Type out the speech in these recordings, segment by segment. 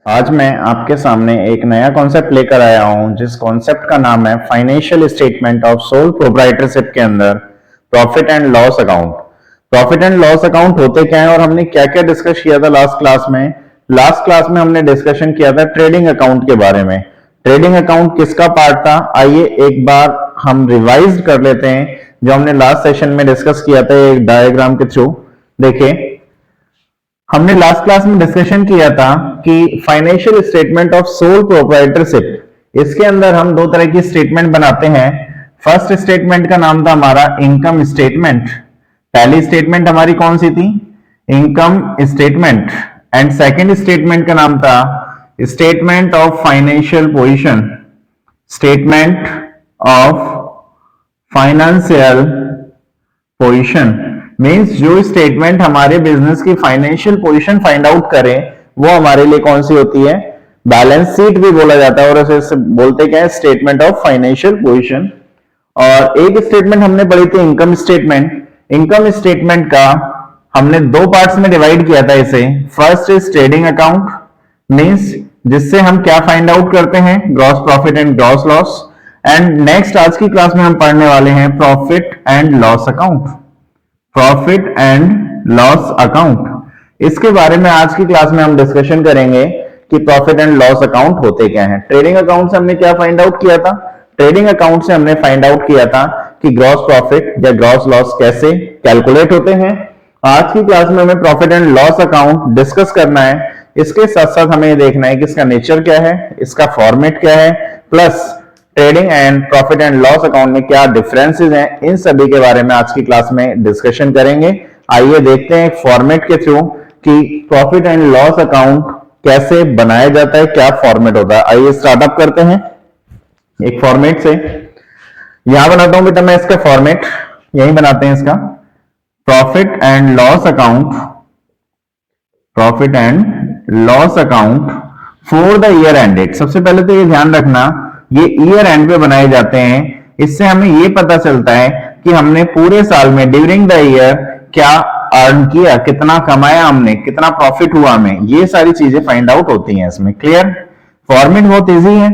आज मैं आपके सामने एक नया कॉन्सेप्ट लेकर आया हूं जिस कॉन्सेप्ट का नाम है financial statement of sole proprietorship के अंदर profit and loss account. Profit and loss account होते क्या है और हमने क्या क्या डिस्कस किया था लास्ट क्लास में हमने डिस्कशन किया था ट्रेडिंग अकाउंट के बारे में। ट्रेडिंग अकाउंट किसका पार्ट था, आइए एक बार हम रिवाइज कर लेते हैं जो हमने लास्ट सेशन में डिस्कस किया था एक डायग्राम के थ्रू। देखिए, हमने लास्ट क्लास में डिस्कशन किया था कि financial statement of sole proprietorship, इसके अंदर हम दो तरह की स्टेटमेंट बनाते हैं। फर्स्ट स्टेटमेंट का नाम था हमारा इनकम स्टेटमेंट। पहली स्टेटमेंट हमारी कौन सी थी? Income statement. And second statement का नाम था statement of financial position. Statement of financial position means जो स्टेटमेंट हमारे बिजनेस की फाइनेंशियल पोजीशन फाइंड आउट करें वो हमारे लिए कौन सी होती है? बैलेंस शीट भी बोला जाता है और उसे बोलते क्या है? Statement of financial position. और एक स्टेटमेंट हमने पढ़ी थी इनकम स्टेटमेंट। इनकम स्टेटमेंट का हमने दो पार्ट्स में डिवाइड किया था इसे। First is trading account, means जिससे हम क्या फाइंड आउट करते हैं? Gross profit and gross loss. And next आज की क्लास में हम पढ़ने वाले हैं profit and loss account. Profit and loss account, इसके बारे में आज की क्लास में हम डिस्कशन करेंगे कि प्रॉफिट एंड लॉस अकाउंट होते क्या हैं। ट्रेडिंग अकाउंट से हमने क्या फाइंड आउट किया था? ट्रेडिंग अकाउंट से हमने फाइंड आउट किया था कि ग्रॉस प्रॉफिट या ग्रॉस लॉस कैसे कैलकुलेट होते हैं। आज की क्लास में हमें profit and loss account discuss करना है। इसके साथ साथ हमें ये देखना है कि इसका नेचर क्या है, इसका फॉर्मेट क्या है, plus trading and profit and loss account में क्या डिफरेंसेस हैं, इन सभी के बारे में आज की क्लास में डिस्कशन करेंगे। आइए देखते हैं फॉर्मेट के थ्रू कि प्रॉफिट एंड लॉस अकाउंट कैसे बनाया जाता है, क्या फॉर्मेट होता है। आइए स्टार्टअप करते हैं एक फॉर्मेट से। यहां बनाता हूं बेटा मैं इसका फॉर्मेट, यही बनाते हैं इसका profit and loss account. Profit and loss account for the year ended. सबसे पहले तो ये ध्यान रखना ये ईयर एंड पे बनाए जाते हैं। इससे हमें ये पता चलता है कि हमने पूरे साल में ड्यूरिंग द ईयर क्या अर्न किया, कितना कमाया हमने, कितना प्रॉफिट हुआ हमें, ये सारी चीजें फाइंड आउट होती हैं इसमें। क्लियर? फॉर्मेट बहुत इजी है,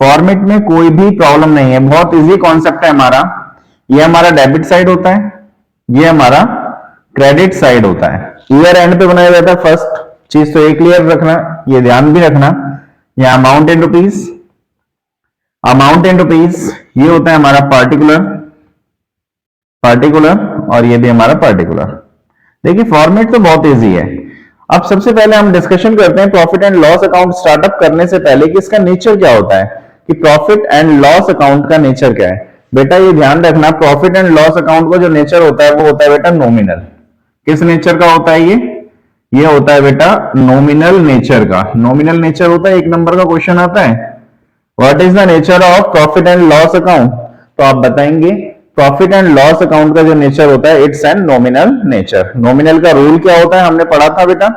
फॉर्मेट में कोई भी प्रॉब्लम नहीं है, बहुत इजी कॉन्सेप्ट है हमारा। ये हमारा डेबिट साइड होता है, ये हमारा क्रेडिट साइड होता है। ईयर एंड पे बनाया जाता है। फर्स्ट चीज तो ये क्लियर रखना, ये ध्यान भी रखना। यह amount in rupees, amount in rupees ये होता है हमारा पार्टिकुलर और ये भी हमारा पार्टिकुलर। देखिए फॉर्मेट तो बहुत इजी है। अब सबसे पहले हम डिस्कशन करते हैं profit and loss account startup करने से पहले कि इसका नेचर क्या होता है, कि प्रॉफिट एंड लॉस अकाउंट का नेचर क्या है। बेटा ये ध्यान रखना, प्रॉफिट एंड लॉस अकाउंट का जो नेचर होता है वो होता है बेटा नॉमिनल। किस नेचर का होता है ये होता है बेटा नॉमिनल नेचर का। नॉमिनल नेचर होता है, एक नंबर का क्वेश्चन आता है what is the nature of profit and loss account, तो आप बताएंगे प्रॉफिट एंड लॉस अकाउंट का जो नेचर होता है it's an nominal nature. Nominal का रूल क्या होता है हमने पढ़ा था बेटा।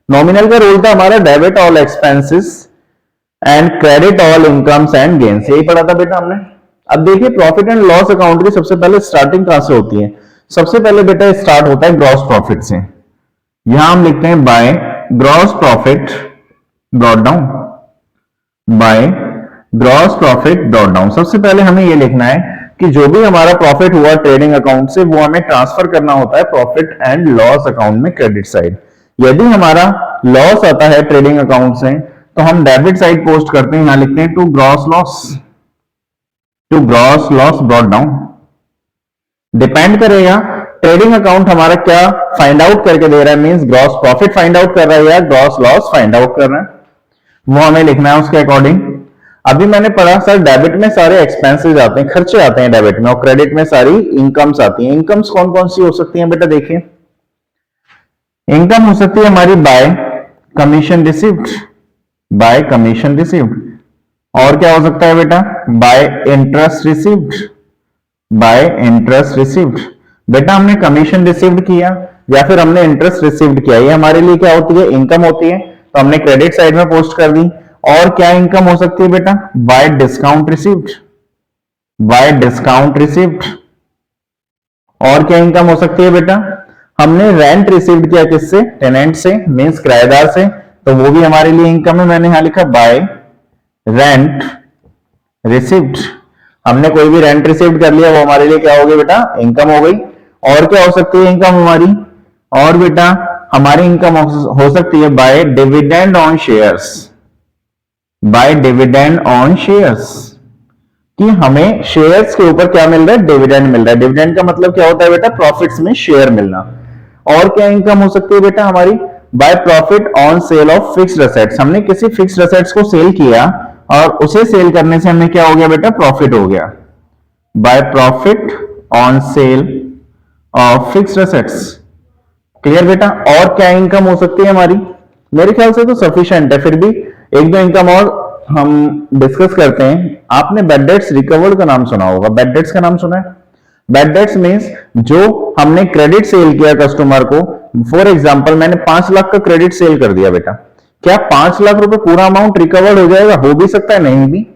नॉमिनल का रूल था हमारा debit all expenses and credit all incomes and gains, यही पढ़ा था बेटा हमने। अब देखिए प्रॉफिट एंड लॉस अकाउंट की सबसे पहले स्टार्टिंग कहां से होती है? सबसे पहले बेटा स्टार्ट होता है ग्रॉस प्रॉफिट से। यहां हम लिखते हैं by gross profit brought down, by gross profit brought down. सबसे पहले हमें यह लिखना है कि जो भी हमारा प्रॉफिट हुआ ट्रेडिंग अकाउंट से वो हमें ट्रांसफर करना होता है प्रॉफिट एंड लॉस अकाउंट में, क्रेडिट साइड। यदि हमारा लॉस आता है ट्रेडिंग अकाउंट से तो हम डेबिट साइड पोस्ट करते हैं, यहां लिखते हैं to gross loss brought down. Depend करेगा ट्रेडिंग अकाउंट हमारा क्या फाइंड आउट करके दे रहा है, means gross profit find out कर रहा है या ग्रॉस लॉस फाइंड आउट कर रहा है, वो हमें लिखना है उसके अकॉर्डिंग। अभी मैंने पढ़ा सर डेबिट में सारे एक्सपेंसेस आते हैं, खर्चे आते हैं डेबिट में, और क्रेडिट में सारी इनकम्स आती हैं। इनकम्स कौन कौन सी हो सकती हैं बेटा? देखिए इनकम हो सकती है हमारी bye commission received, bye commission received. और क्या हो सकता है बेटा? Bye interest received, bye interest received. बेटा हमने कमीशन रिसीव्ड किया या फिर हमने इंटरेस्ट रिसीव्ड किया, ये हमारे लिए क्या होती है? इनकम होती है, तो हमने क्रेडिट साइड में पोस्ट कर दी। और क्या इनकम हो सकती है बेटा? Bye discount received, bye discount received. और क्या इनकम हो सकती है बेटा? हमने रेंट रिसीव्ड किया किससे? टेनेंट से, मींस किराएदार से, तो वो भी हमारे लिए इनकम है। मैंने यहां लिखा बाय रेंट रिसिव्ड, हमने कोई भी रेंट रिसीव्ड कर लिया, वो हमारे लिए क्या हो गई बेटा, इनकम हो गई। और क्या हो सकती है इनकम हमारी, और बेटा हमारी इनकम हो सकती है by dividend on shares, by dividend on shares, कि हमें शेयर्स के ऊपर क्या मिल रहा है, डिविडेंड मिल रहा है। डिविडेंड का मतलब क्या होता है बेटा, प्रॉफिट्स में शेयर मिलना। और क्या इनकम हो सकती है बेटा हमारी, by profit on sale of fixed assets, हमने किसी फिक्स्ड असेट्स को सेल किया और उसे सेल करने से हमें क्या हो गया बेटा, प्रॉफिट हो गया, by profit on sale of fixed assets. Clear बेटा। और क्या इनकम हो सकती है हमारी, मेरे ख्याल से तो सफिशिएंट है, फिर भी एक दो इनकम और हम डिस्कस करते हैं। आपने बैड डेट्स रिकवर्ड का नाम सुना होगा, बैड डेट्स का नाम सुना है। बैड डेट्स मींस जो हमने क्रेडिट सेल किया कस्टमर को, फॉर एग्जांपल मैंने 5 लाख का क्रेडिट सेल कर दिया बेटा, क्या 5 लाख रुपए पूरा अमाउंट रिकवर्ड हो जाएगा, हो भी सकता है नहीं भी।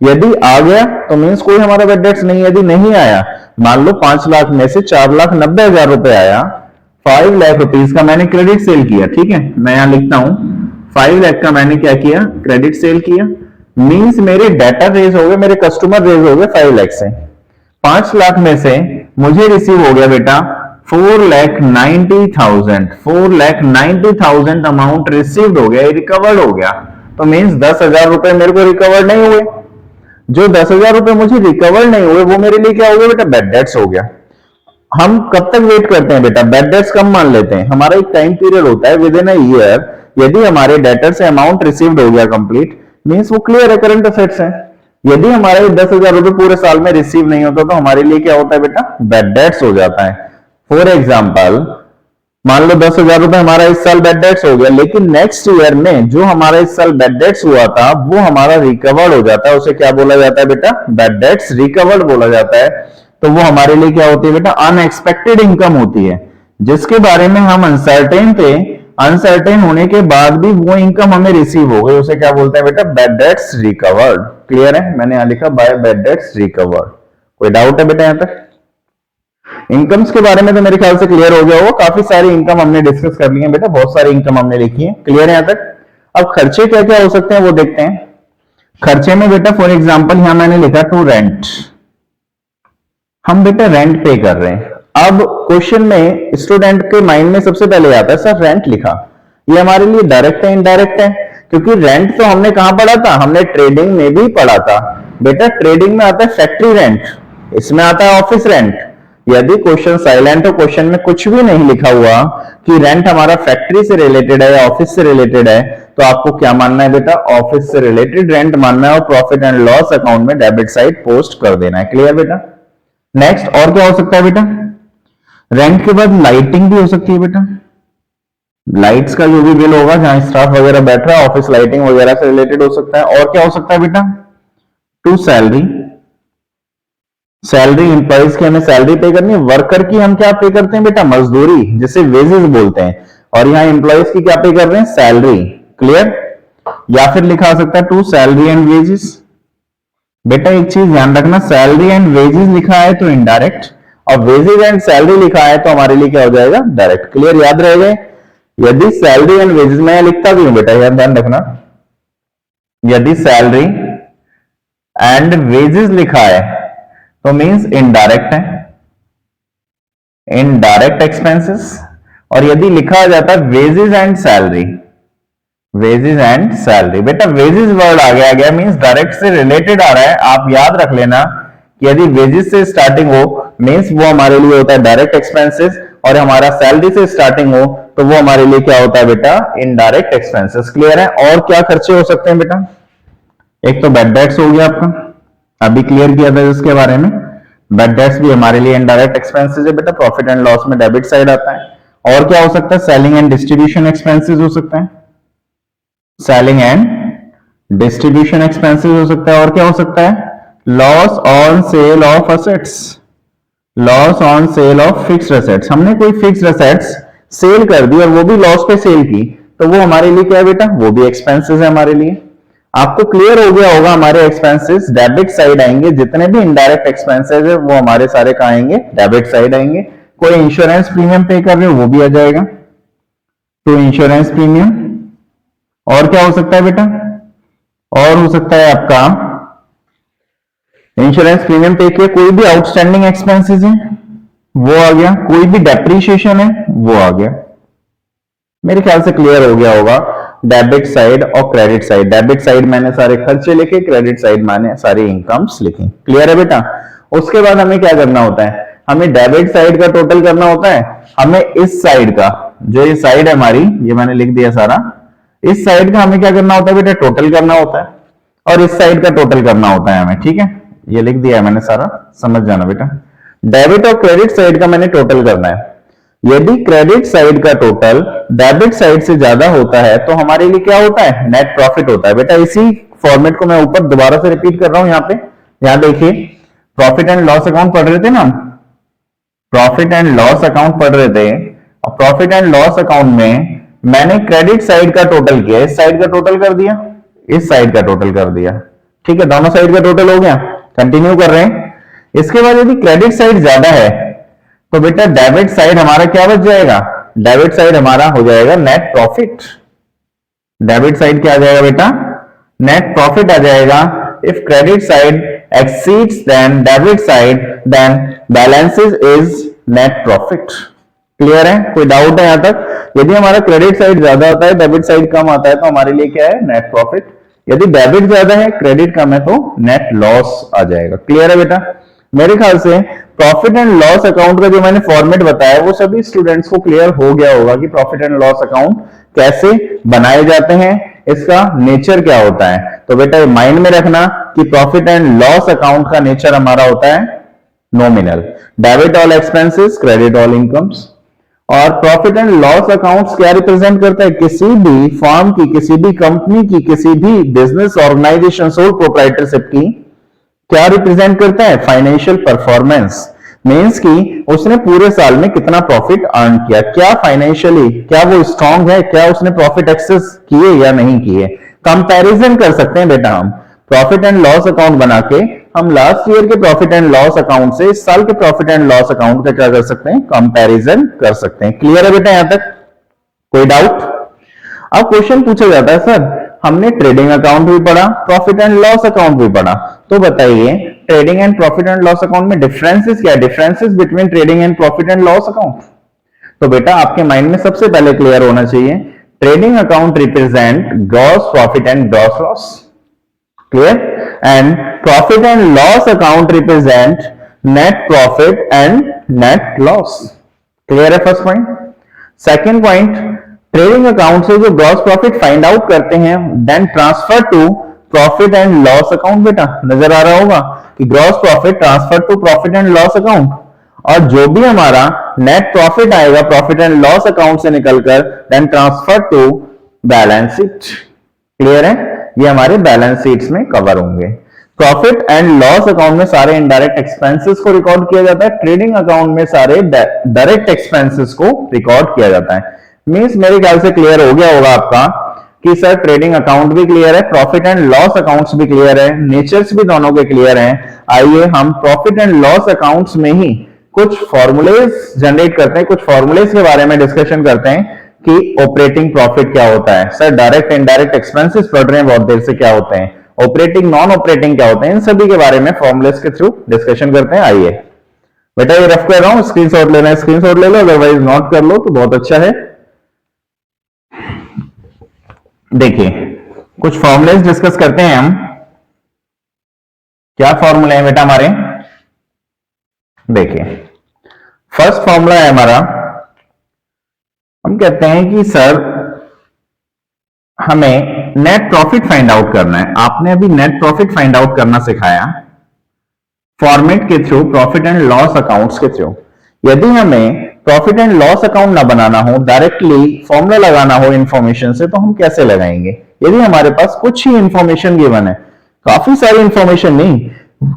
यदि आ गया तो मींस कोई हमारा बैड डेट्स नहीं, यदि नहीं आया, मान लो 5 लाख में से 4,90,000 रुपए आया, 5 लाख रुपीज का मैंने क्रेडिट सेल किया, ठीक है, मैं यहां लिखता हूं 5 लाख का मैंने क्या किया, क्रेडिट सेल किया, मींस मेरे डेटा रेज हो गए, मेरे कस्टमर रेज हो गए 5 लाख से। 5 लाख में से मुझे रिसीव हो गया बेटा 4,90,000, 4,90,000 अमाउंट रिसीव्ड हो गया, रिकवर्ड हो गया, तो मींस 10,000 रुपए मेरे को रिकवर्ड नहीं हुए। जो 10,000 रुपए मुझे रिकवर नहीं हुए वो मेरे लिए क्या हो गया बेटा, बैड डेट्स हो गया। हम कब तक वेट करते हैं बेटा, बैड डेट्स कब मान लेते हैं, हमारा एक टाइम पीरियड होता है विद इन अ ईयर, यदि हमारे डेटर से अमाउंट रिसीव्ड हो गया कंप्लीट, मींस वो क्लियर है, करंट असेट्स है। यदि हमारे 10,000 रुपए पूरे साल में रिसीव नहीं होता तो हमारे लिए क्या होता है बेटा, बैड डेट्स हो जाता है। फॉर एग्जाम्पल मान लो 10,000 रुपए हमारा इस साल बैड डेट्स हो गया, लेकिन नेक्स्ट ईयर में जो हमारा इस साल बैड डेट्स हुआ था वो हमारा रिकवर्ड हो जाता है, उसे क्या बोला जाता है बेटा, बैड डेट्स रिकवर्ड बोला जाता है। तो वो हमारे लिए क्या होती है बेटा, अनएक्सपेक्टेड इनकम होती है, जिसके बारे में हम अनसर्टेन थे, अनसर्टेन होने के बाद भी वो इनकम हमें रिसीव हो गई, उसे क्या बोलते हैं बेटा, बैड डेट्स रिकवर्ड। क्लियर है, मैंने यहां लिखा बाय बैड डेट्स रिकवर्ड। कोई डाउट है बेटा यहां तक? इनकम्स के बारे में तो मेरे ख्याल से क्लियर हो गया होगा, काफी सारी इनकम हमने डिस्कस कर ली है बेटा, बहुत सारी इनकम हमने लिखी है। क्लियर है यहां तक? अब खर्चे क्या क्या हो सकते हैं वो देखते हैं। खर्चे में बेटा फॉर एग्जाम्पल यहां मैंने लिखा टू रेंट, हम बेटा रेंट पे कर रहे हैं। अब क्वेश्चन में स्टूडेंट के माइंड में सबसे पहले आता है सर रेंट लिखा, ये हमारे लिए डायरेक्ट है इनडायरेक्ट है, क्योंकि रेंट तो हमने कहां पढ़ा था, हमने ट्रेडिंग में भी पढ़ा था बेटा। ट्रेडिंग में आता है फैक्ट्री रेंट, इसमें आता है ऑफिस रेंट। यदि क्वेश्चन साइलेंट हो, क्वेश्चन में कुछ भी नहीं लिखा हुआ कि रेंट हमारा फैक्ट्री से रिलेटेड है या ऑफिस से रिलेटेड है, तो आपको क्या मानना है बेटा, ऑफिस से रिलेटेड रेंट मानना है और प्रॉफिट एंड लॉस अकाउंट में डेबिट साइड पोस्ट कर देना है। क्लियर बेटा? नेक्स्ट और क्या हो सकता है बेटा, रेंट के बाद लाइटिंग भी हो सकती है बेटा, लाइट्स का जो भी बिल होगा जहां स्टाफ वगैरह बैठ रहा है, ऑफिस लाइटिंग वगैरह से रिलेटेड हो सकता है। और क्या हो सकता है बेटा, टू सैलरी, सैलरी इंप्लॉइज की हमें सैलरी पे करनी है, वर्कर की हम क्या पे करते हैं बेटा, मजदूरी, जिसे वेजेस बोलते हैं, और यहाँ इंप्लॉइज की क्या पे कर रहे हैं, सैलरी। क्लियर? या फिर लिखा हो सकता है टू सैलरी एंड वेजेस। बेटा एक चीज ध्यान रखना, सैलरी एंड वेजेस लिखा है तो इनडायरेक्ट, और वेजेस एंड सैलरी लिखा है तो हमारे लिए क्या हो जाएगा, डायरेक्ट। क्लियर? याद रह गए? यदि सैलरी एंड वेजेस, मैं लिखता भी हूं बेटा, याद ध्यान रखना, यदि सैलरी एंड वेजेस लिखा है तो मींस इनडायरेक्ट है, इनडायरेक्ट एक्सपेंसेस। और यदि लिखा जाता है wages and salary, wages and salary, बेटा वेजेस वर्ड आ गया मींस डायरेक्ट से रिलेटेड आ रहा है। आप याद रख लेना कि यदि वेजेस से स्टार्टिंग हो मींस वो हमारे लिए होता है डायरेक्ट एक्सपेंसेस, और हमारा सैलरी से स्टार्टिंग हो तो वो हमारे लिए क्या होता है बेटा, इनडायरेक्ट एक्सपेंसेस। क्लियर है? और क्या खर्चे हो सकते हैं बेटा, एक तो बैड डेट्स हो गया आपका, अभी क्लियर किया था इसके बारे में, बैड डेट्स भी हमारे लिए इनडायरेक्ट एक्सपेंसेस है बेटा, प्रॉफिट एंड लॉस में डेबिट साइड आता है। और क्या हो सकता है, सेलिंग एंड डिस्ट्रीब्यूशन एक्सपेंसेस हो सकता है, सेलिंग एंड डिस्ट्रीब्यूशन एक्सपेंसेस हो सकता है। और क्या हो सकता है, loss on sale of assets, loss on sale of fixed assets, हमने कोई फिक्स्ड असेट्स सेल कर दी और वो भी लॉस पे सेल की, तो वो हमारे लिए क्या है बेटा, वो भी एक्सपेंसेस है हमारे लिए। आपको क्लियर हो गया होगा, हमारे एक्सपेंसेस डेबिट साइड आएंगे, जितने भी इनडायरेक्ट एक्सपेंसेस है वो हमारे सारे कहां आएंगे, डेबिट साइड आएंगे। कोई इंश्योरेंस प्रीमियम पे कर रहे हो वो भी आ जाएगा, तो इंश्योरेंस प्रीमियम और क्या हो सकता है बेटा, और हो सकता है आपका इंश्योरेंस प्रीमियम पे किया, कोई भी आउटस्टैंडिंग एक्सपेंसेस है वो आ गया, कोई भी डेप्रीशिएशन है वो आ गया। मेरे ख्याल से क्लियर हो गया होगा। डेबिट साइड और क्रेडिट साइड, डेबिट साइड मैंने सारे खर्चे लिखे, क्रेडिट साइड मैंने सारी इनकम्स लिखी। क्लियर है बेटा। उसके बाद हमें क्या करना होता है, हमें डेबिट साइड का टोटल करना होता है। हमें इस साइड का, जो ये साइड है हमारी, ये मैंने लिख दिया सारा, इस साइड का हमें क्या करना होता है बेटा, टोटल करना होता है, और इस साइड का टोटल करना होता है हमें। ठीक है, ये लिख दिया है मैंने सारा, समझ जाना बेटा। डेबिट और क्रेडिट साइड का मैंने टोटल करना है। यदि क्रेडिट साइड का टोटल डेबिट साइड से ज्यादा होता है तो हमारे लिए क्या होता है, नेट प्रॉफिट होता है बेटा। इसी फॉर्मेट को मैं ऊपर दोबारा से रिपीट कर रहा हूं। यहाँ पे यहां देखिए, प्रॉफिट एंड लॉस अकाउंट पढ़ रहे थे ना, प्रॉफिट एंड लॉस अकाउंट पढ़ रहे थे, और प्रॉफिट एंड लॉस अकाउंट में मैंने क्रेडिट साइड का टोटल किया, इस साइड का टोटल कर दिया, इस साइड का टोटल कर दिया। ठीक है, दोनों साइड का टोटल हो गया। कंटिन्यू कर रहे हैं। इसके बाद यदि क्रेडिट साइड ज्यादा है तो बेटा डेबिट साइड हमारा क्या बच जाएगा, डेबिट साइड हमारा हो जाएगा नेट प्रॉफिट। डेबिट साइड क्या आ जाएगा बेटा, नेट प्रॉफिट आ जाएगा। If credit side exceeds than debit side then balances is net profit। Clear है, कोई डाउट है यहां तक? यदि हमारा क्रेडिट साइड ज्यादा होता है, डेबिट साइड कम आता है, तो हमारे लिए क्या है, नेट प्रॉफिट। यदि डेबिट ज्यादा है, क्रेडिट कम है, तो नेट लॉस आ जाएगा। क्लियर है बेटा। मेरे ख्याल से प्रॉफिट एंड लॉस अकाउंट का जो मैंने फॉर्मेट बताया वो सभी स्टूडेंट्स को क्लियर हो गया होगा कि प्रॉफिट एंड लॉस अकाउंट कैसे बनाए जाते हैं, इसका नेचर क्या होता है। तो बेटा ये माइंड में रखना कि प्रॉफिट एंड लॉस अकाउंट का नेचर हमारा होता है nominal, debit all expenses, credit all incomes. और प्रॉफिट एंड लॉस अकाउंट्स क्या रिप्रेजेंट करता है, किसी भी फर्म की, किसी भी कंपनी की, किसी भी बिजनेस ऑर्गेनाइजेशन, सोल प्रोप्राइटरशिप की क्या रिप्रेजेंट करता है, फाइनेंशियल परफॉर्मेंस। मींस कि उसने पूरे साल में कितना प्रॉफिट अर्न किया, क्या फाइनेंशियली क्या वो स्ट्रांग है, क्या उसने प्रॉफिट एक्सेस किए या नहीं किए। कंपैरिजन कर सकते हैं बेटा हम, प्रॉफिट एंड लॉस अकाउंट बना के हम लास्ट ईयर के प्रॉफिट एंड लॉस अकाउंट से इस साल के प्रॉफिट एंड लॉस अकाउंट का क्या कर सकते हैं, कंपैरिजन कर सकते हैं। क्लियर है बेटा यहां तक, कोई डाउट? अब क्वेश्चन पूछा जाता है, सर हमने ट्रेडिंग अकाउंट भी पढ़ा, प्रॉफिट एंड लॉस अकाउंट भी पढ़ा, तो बताइए trading and profit and loss account में डिफरेंसेस क्या है, differences between trading and profit and loss account. तो बेटा आपके माइंड में सबसे पहले क्लियर होना चाहिए, trading account represent gross profit and gross loss. Clear? And profit and loss account represent net profit and net loss. Clear है first point. Second point, trading account से जो ग्रॉस प्रॉफिट फाइंड आउट करते हैं then transfer to profit and loss account. बेटा नजर आ रहा होगा कि gross profit transfer to profit and loss account, और जो भी हमारा नेट प्रॉफिट आएगा प्रॉफिट एंड लॉस अकाउंट से निकलकर then transfer to balance sheet. Clear है, ये हमारे बैलेंस शीट्स में कवर होंगे। प्रॉफिट एंड लॉस अकाउंट में सारे इनडायरेक्ट एक्सपेंसेस को रिकॉर्ड किया जाता है, ट्रेडिंग अकाउंट में सारे डायरेक्ट एक्सपेंसेस को रिकॉर्ड किया जाता है। मींस मेरे ख्याल से क्लियर हो गया होगा आपका कि सर ट्रेडिंग अकाउंट भी क्लियर है, प्रॉफिट एंड लॉस अकाउंट्स भी क्लियर है, नेचर्स भी दोनों के क्लियर हैं। आइए हम प्रॉफिट एंड लॉस अकाउंट्स में ही कुछ फॉर्मूलेज जनरेट करते हैं, कुछ फॉर्मूलेज के बारे में डिस्कशन करते हैं कि ऑपरेटिंग प्रॉफिट क्या होता है। सर डायरेक्ट इनडायरेक्ट एक्सपेंसेस पढ़ रहे हैं बहुत देर से, क्या होते हैं ऑपरेटिंग, नॉन ऑपरेटिंग क्या होते हैं, इन सभी के बारे में फॉर्मूलेज के थ्रू डिस्कशन करते हैं। आइए बेटा ये रफ कर रहा हूं, स्क्रीनशॉट लेना है स्क्रीनशॉट ले लो, अदरवाइज नोट कर लो तो बहुत अच्छा है। देखिए कुछ फॉर्मूलेज डिस्कस करते हैं हम। क्या फॉर्मूले हैं बेटा हमारे, देखिए फर्स्ट फॉर्मूला है हमारा, हम कहते हैं कि सर हमें नेट प्रॉफिट फाइंड आउट करना है। आपने अभी नेट प्रॉफिट फाइंड आउट करना सिखाया फॉर्मेट के through, profit and loss accounts के थ्रू। यदि हमें प्रॉफिट एंड लॉस अकाउंट ना बनाना हो, डायरेक्टली फॉर्मूला लगाना हो इंफॉर्मेशन से, तो हम कैसे लगाएंगे। यदि हमारे पास कुछ ही इंफॉर्मेशन गिवन है, काफी सारी इंफॉर्मेशन नहीं,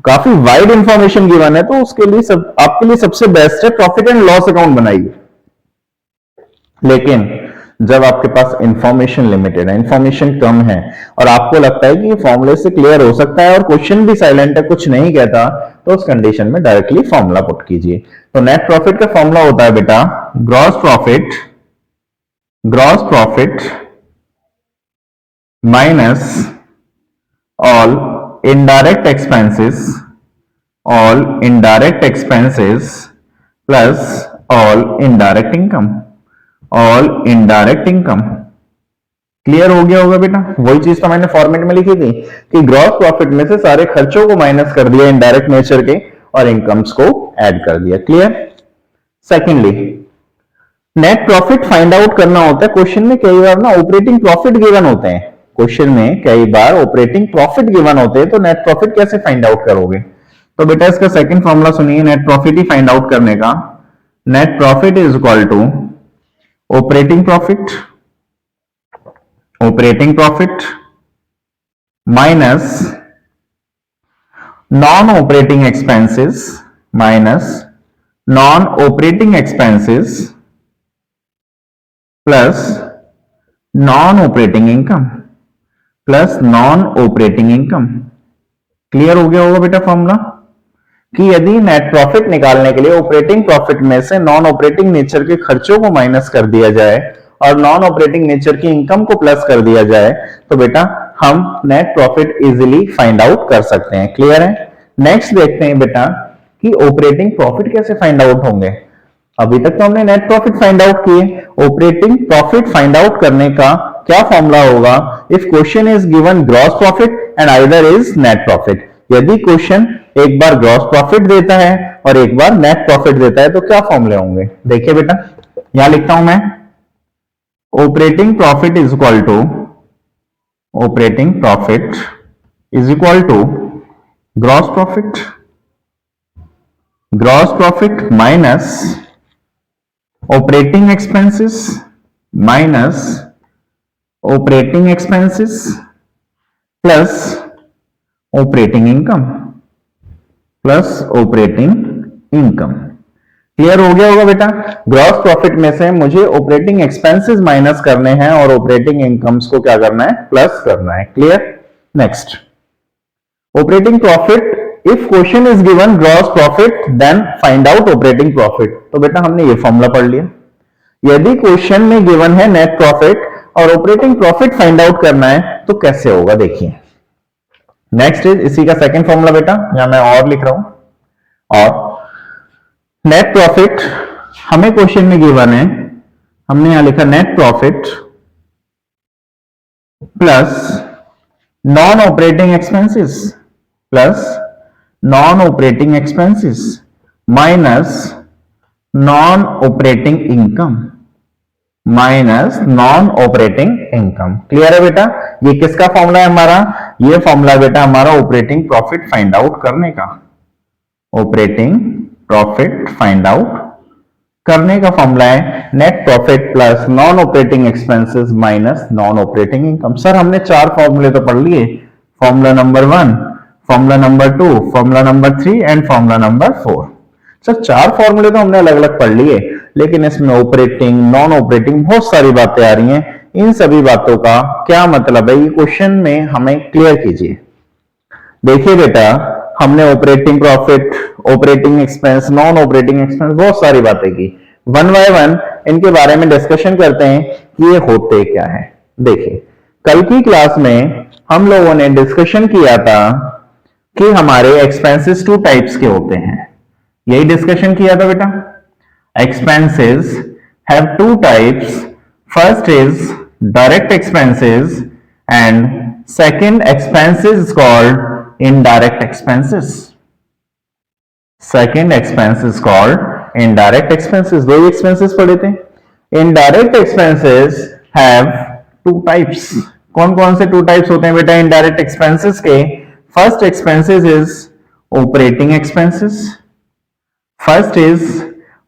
काफी वाइड इंफॉर्मेशन गिवन है, तो उसके लिए आपके लिए सबसे बेस्ट है प्रॉफिट एंड लॉस अकाउंट बनाइए। लेकिन जब आपके पास इंफॉर्मेशन लिमिटेड है, इंफॉर्मेशन कम है, और आपको लगता है कि ये फॉर्मूले से क्लियर हो सकता है और क्वेश्चन भी साइलेंट है, कुछ नहीं कहता, तो उस कंडीशन में डायरेक्टली फॉर्मूला पुट कीजिए। तो नेट प्रॉफिट का फॉर्मूला होता है बेटा gross profit minus all indirect expenses, all indirect expenses plus all indirect income, all indirect income. Clear हो गया होगा बेटा? वही चीज तो मैंने फॉर्मेट में लिखी थी कि ग्रॉस प्रॉफिट में से सारे खर्चों को माइनस कर दिया इनडायरेक्ट नेचर के और इनकम्स को ऐड कर दिया। Clear? Secondly, net profit find out करना होता है। क्वेश्चन में कई बार ना ऑपरेटिंग प्रॉफिट गिवन होते हैं, क्वेश्चन में कई बार ऑपरेटिंग प्रॉफिट गिवन होते हैं, तो नेट प्रॉफिट कैसे फाइंड आउट करोगे? तो बेटा इसका सेकंड फॉर्मूला सुनिए नेट प्रॉफिट ही फाइंड आउट करने का। Net profit is equal to operating profit, operating profit minus non operating expenses, minus non operating expenses plus non operating income, plus non operating income. Clear हो गया होगा बेटा formula कि यदि net profit निकालने के लिए ऑपरेटिंग प्रॉफिट में से नॉन ऑपरेटिंग नेचर के खर्चों को माइनस कर दिया जाए और नॉन ऑपरेटिंग नेचर की इनकम को प्लस कर दिया जाए तो बेटा हम net profit easily find out कर सकते हैं। क्लियर है? नेक्स्ट देखते हैं बेटा कि ऑपरेटिंग प्रॉफिट कैसे फाइंड आउट होंगे। अभी तक तो हमने नेट प्रॉफिट फाइंड आउट किए, ऑपरेटिंग प्रॉफिट फाइंड आउट करने का क्या फॉर्मूला होगा? If question is given gross profit and either is net profit. यदि क्वेश्चन एक बार ग्रॉस प्रॉफिट देता है और एक बार नेट प्रॉफिट देता है तो क्या फॉर्मूले होंगे? देखिए बेटा यहां लिखता हूं मैं, operating profit is equal to, operating profit is equal to gross profit, gross profit minus operating expenses, minus operating expenses plus operating income, plus operating income. Clear हो गया होगा बेटा? ग्रॉस प्रॉफिट में से मुझे ऑपरेटिंग एक्सपेंसेस माइनस करने हैं और ऑपरेटिंग इनकम्स को क्या करना है? प्लस करना है। Clear? Next, operating profit, if question is given gross profit then find out operating profit. तो बेटा हमने ये फॉर्मूला पढ़ लिया। यदि क्वेश्चन में गिवन है नेट प्रॉफिट और ऑपरेटिंग प्रॉफिट फाइंड आउट करना है तो कैसे होगा देखिए। नेक्स्ट इज इसी का सेकंड फॉर्मूला बेटा, यहां मैं और लिख रहा हूं। और नेट प्रॉफिट हमें क्वेश्चन में गिवन है, हमने यहां लिखा net profit plus non operating expenses, plus non operating expenses minus non operating income, minus non operating income. Clear है बेटा? ये किसका फॉर्मूला है हमारा? ये फॉर्मूला बेटा हमारा ऑपरेटिंग प्रॉफिट फाइंड आउट करने का, ऑपरेटिंग प्रॉफिट फाइंड आउट करने का फॉर्मूला है net profit plus non operating expenses minus non operating income. Sir हमने चार फॉर्मूले तो पढ़ लिए, formula number 1, formula number 2, formula number 3 and formula number 4। Sir चार फॉर्मूले तो हमने अलग अलग पढ़ लिए, लेकिन इसमें ऑपरेटिंग नॉन ऑपरेटिंग बहुत सारी बातें आ रही हैं। इन सभी बातों का क्या मतलब है ये क्वेश्चन में हमें क्लियर कीजिए। देखिए बेटा हमने operating profit, operating expense, non operating expense बहुत सारी बातें की। वन बाय वन इनके बारे में डिस्कशन करते हैं कि ये होते क्या है। देखिए कल की क्लास में हम लोगों ने डिस्कशन किया था कि हमारे एक्सपेंसेस टू टाइप्स के होते हैं, यही डिस्कशन किया था बेटा। Expenses have two types, first is direct expenses and second expenses is called indirect expenses, second expense is called indirect expenses। दो expenses पढ़े थे। indirect expenses have two types। कौन कौन से two types होते हैं बेटा indirect expenses के? first expenses is operating expenses, first is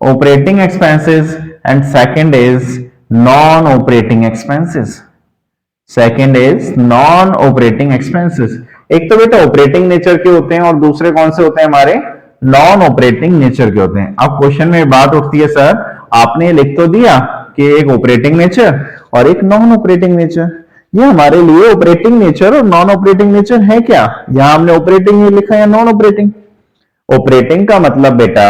operating expenses and second is non operating expenses, second is non operating expenses। एक तो बेटा ऑपरेटिंग नेचर के होते हैं और दूसरे कौन से होते हैं हमारे? नॉन ऑपरेटिंग नेचर के होते हैं। अब क्वेश्चन में बात उठती है सर आपने लिख तो दिया कि एक ऑपरेटिंग नेचर और एक नॉन ऑपरेटिंग नेचर, ये हमारे लिए ऑपरेटिंग नेचर और नॉन ऑपरेटिंग नेचर है क्या? यहां हमने ऑपरेटिंग ही लिखा है या नॉन ऑपरेटिंग? ऑपरेटिंग का मतलब बेटा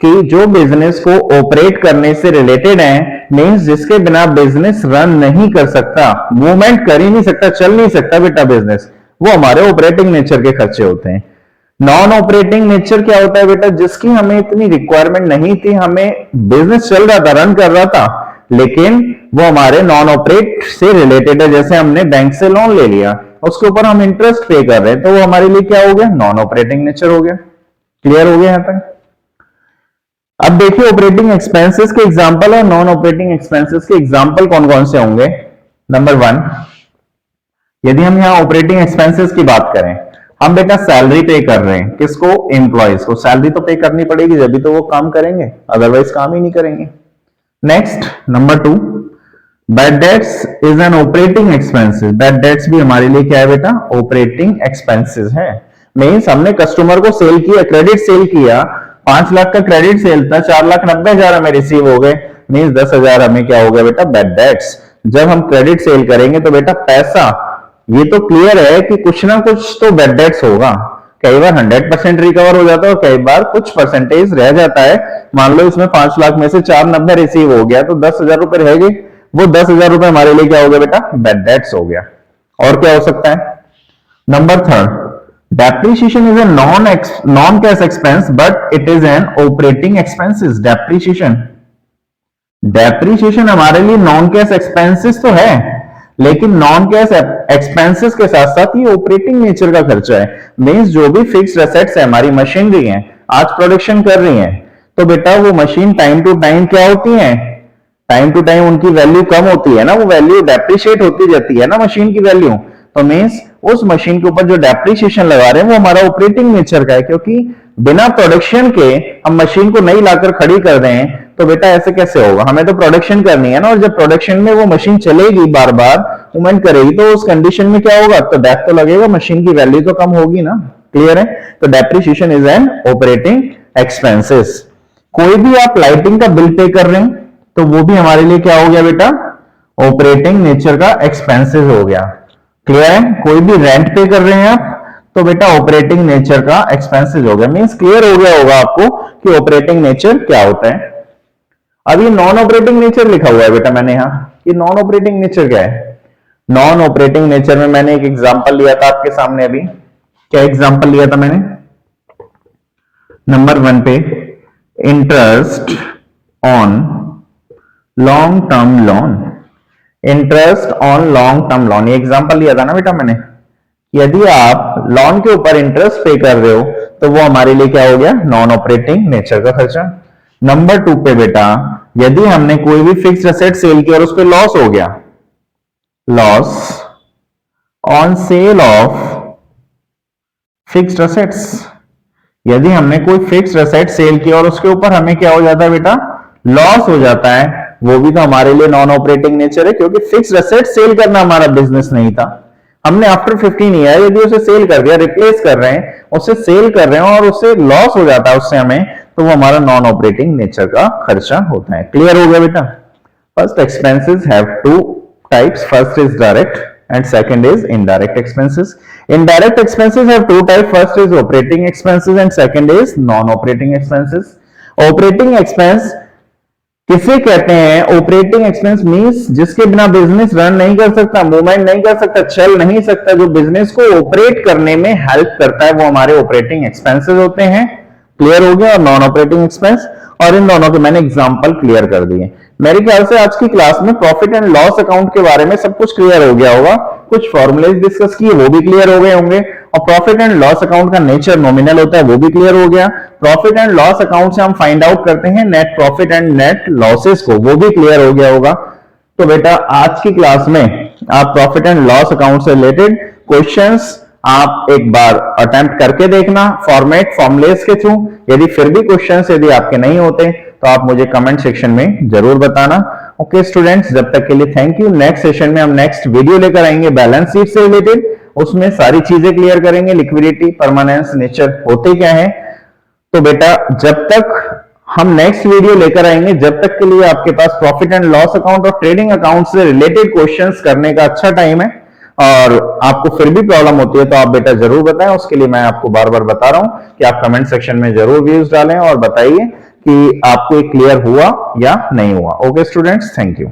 कि जो बिजनेस को ऑपरेट करने से रिलेटेड है, मींस जिसके बिना बिजनेस रन नहीं कर सकता, मूवमेंट कर ही नहीं सकता, चल नहीं सकता बेटा बिजनेस, वो हमारे ऑपरेटिंग नेचर के खर्चे होते हैं। नॉन ऑपरेटिंग नेचर क्या होता है बेटा? जिसकी हमें इतनी रिक्वायरमेंट नहीं थी, हमें बिजनेस चल रहा था, रन कर रहा था, लेकिन वो हमारे नॉन ऑपरेट से रिलेटेड है। जैसे हमने बैंक से लोन ले लिया, उसके ऊपर हम इंटरेस्ट पे कर रहे हैं, तो वो हमारे लिए क्या हो गया? नॉन ऑपरेटिंग नेचर हो गया। क्लियर हो गया यहां तक? अब देखिए ऑपरेटिंग एक्सपेंसेस के एग्जांपल और नॉन ऑपरेटिंग एक्सपेंसेस के एग्जांपल कौन कौन से होंगे। नंबर 1, यदि हम यहां ऑपरेटिंग एक्सपेंसेस की बात करें, हम बेटा सैलरी पे कर रहे हैं, किसको? एम्प्लॉयज को। सैलरी तो पे करनी पड़ेगी, जब भी तो वो काम करेंगे, अदरवाइज काम ही नहीं करेंगे। Next number 2, bad debts is an operating expenses. Bad debts भी हमारे लिए क्या है बेटा? ऑपरेटिंग एक्सपेंसेस है। मींस हमने कस्टमर को सेल किया, क्रेडिट सेल किया, 5 लाख का क्रेडिट सेल था, 4,90,000 हमें रिसीव हो गए, मींस 10,000 हमें क्या हो गया बेटा? Bad debts. जब हम क्रेडिट सेल करेंगे तो बेटा पैसा, ये तो क्लियर है कि कुछ ना कुछ तो बैड डेट्स होगा। कई बार 100% रिकवर हो जाता है और कई बार कुछ परसेंटेज रह जाता है। मान लो इसमें 5 लाख में से 490 रिसीव हो गया, तो 10,000 रुपए रह गए, वो 10,000 रुपए हमारे लिए क्या हो गया बेटा? बैड डेट्स हो गया। और क्या हो सकता है? Number 3, depreciation is a non cash expense but it is an operating expenses. Depreciation हमारे लिए नॉन कैश एक्सपेंसेस तो है, लेकिन नॉन कैश एक्सपेंसेस के साथ साथ ये ऑपरेटिंग नेचर का खर्चा है। मींस जो भी फिक्स्ड एसेट्स है, हमारी मशीनरी है, आज प्रोडक्शन कर रही है, तो बेटा वो मशीन टाइम टू टाइम क्या होती है? टाइम टू टाइम उनकी वैल्यू कम होती है ना, वो वैल्यू डेप्रिशिएट होती जाती है ना मशीन की वैल्यू। तो मींस उस मशीन के ऊपर जो डेप्रिसिएशन लगा रहे हैं वो हमारा ऑपरेटिंग नेचर का है, क्योंकि बिना प्रोडक्शन के हम मशीन को नहीं लाकर खड़ी कर रहे हैं, तो बेटा ऐसे कैसे होगा? हमें तो प्रोडक्शन करनी है ना, और जब प्रोडक्शन में वो मशीन चलेगी, बार बार मूवमेंट करेगी, तो उस कंडीशन में क्या होगा? तो डेप तो लगेगा, मशीन की वैल्यू तो कम होगी ना। क्लियर है? तो depreciation is an operating expenses. कोई भी आप लाइटिंग का बिल पे कर रहे हैं, तो वो भी हमारे लिए क्या हो गया बेटा? ऑपरेटिंग नेचर का एक्सपेंसेस हो गया। क्लियर है? कोई भी रेंट पे कर रहे हैं आप, तो बेटा ऑपरेटिंग नेचर का एक्सपेंसेस हो गया। मींस क्लियर हो गया होगा आपको कि ऑपरेटिंग नेचर क्या होता है। अब ये नॉन ऑपरेटिंग नेचर लिखा हुआ है बेटा मैंने यहां, ये नॉन ऑपरेटिंग नेचर क्या है? नॉन ऑपरेटिंग नेचर में मैंने एक एग्जांपल लिया था आपके सामने अभी। क्या एग्जांपल लिया था मैंने? नंबर 1 पे, interest on long term loan. Interest on long term loan, ये एग्जांपल लिया था ना बेटा मैंने। यदि आप लोन के ऊपर इंटरेस्ट पे कर रहे हो, तो वो हमारे लिए क्या हो गया? नॉन ऑपरेटिंग नेचर का खर्चा। नंबर 2 पे बेटा, यदि हमने कोई भी फिक्स्ड एसेट सेल किया और उस पर लॉस हो गया, loss on sale of fixed assets. यदि हमने कोई फिक्स्ड एसेट सेल किया और उसके ऊपर हमें क्या हो जाता है बेटा? लॉस हो जाता है, वो भी तो हमारे लिए नॉन ऑपरेटिंग नेचर है, क्योंकि फिक्स्ड एसेट सेल करना हमारा बिजनेस नहीं था। हमने आफ्टर 15 ईयर यदि उसे सेल कर दिया, रिप्लेस कर रहे हैं, उसे सेल कर रहे हैं और उससे लॉस हो जाता है उससे हमें, तो वो हमारा नॉन ऑपरेटिंग नेचर का खर्चा होता है। क्लियर हो गया बेटा? First expenses have 2 types, first is direct and second is indirect expenses. Indirect expenses have 2 types, first is operating expenses and second is non operating expenses. Operating expense किसे कहते हैं? ऑपरेटिंग एक्सपेंस मींस जिसके बिना business run नहीं कर सकता, movement नहीं कर सकता, चल नहीं सकता, जो बिजनेस को ऑपरेट करने में हेल्प करता है, वो हमारे ऑपरेटिंग एक्सपेंसेस होते हैं। क्लियर हो गया? और नॉन ऑपरेटिंग एक्सपेंस, और इन दोनों के मैंने एग्जांपल क्लियर कर दिए। मेरे ख्याल से आज की क्लास में प्रॉफिट एंड लॉस अकाउंट के बारे में सब कुछ क्लियर हो गया होगा। कुछ फॉर्मूलेज डिस्कस किए, वो भी क्लियर हो गए होंगे, और प्रॉफिट एंड लॉस अकाउंट का नेचर नॉमिनल होता है, वो भी क्लियर हो गया। प्रॉफिट एंड लॉस अकाउंट से हम फाइंड आउट करते हैं net profit and net losses को, वो भी क्लियर हो गया होगा। तो बेटा आज की क्लास में आप प्रॉफिट एंड लॉस अकाउंट से रिलेटेड क्वेश्चंस आप एक बार अटेम्प्ट करके देखना फॉर्मेट फॉर्मुलेस के थ्रू। यदि फिर भी क्वेश्चंस यदि आपके नहीं होते, तो आप मुझे कमेंट सेक्शन में जरूर बताना। ओके स्टूडेंट्स, जब तक के लिए थैंक यू। नेक्स्ट सेशन में हम नेक्स्ट वीडियो लेकर आएंगे बैलेंस शीट से रिलेटेड, उसमें सारी चीजें क्लियर करेंगे, लिक्विडिटी, परमानेंस, नेचर होते क्या है। तो बेटा जब तक हम नेक्स्ट वीडियो लेकर आएंगे, जब तक के लिए आपके पास प्रॉफिट एंड लॉस अकाउंट और ट्रेडिंग अकाउंट से रिलेटेड क्वेश्चंस करने का अच्छा टाइम है। और आपको फिर भी प्रॉब्लम होती है तो आप बेटा जरूर बताएं, उसके लिए मैं आपको बार बार बता रहा हूं कि आप कमेंट सेक्शन में जरूर व्यूज डालें और बताइए कि आपको क्लियर हुआ या नहीं हुआ। Okay students, thank you.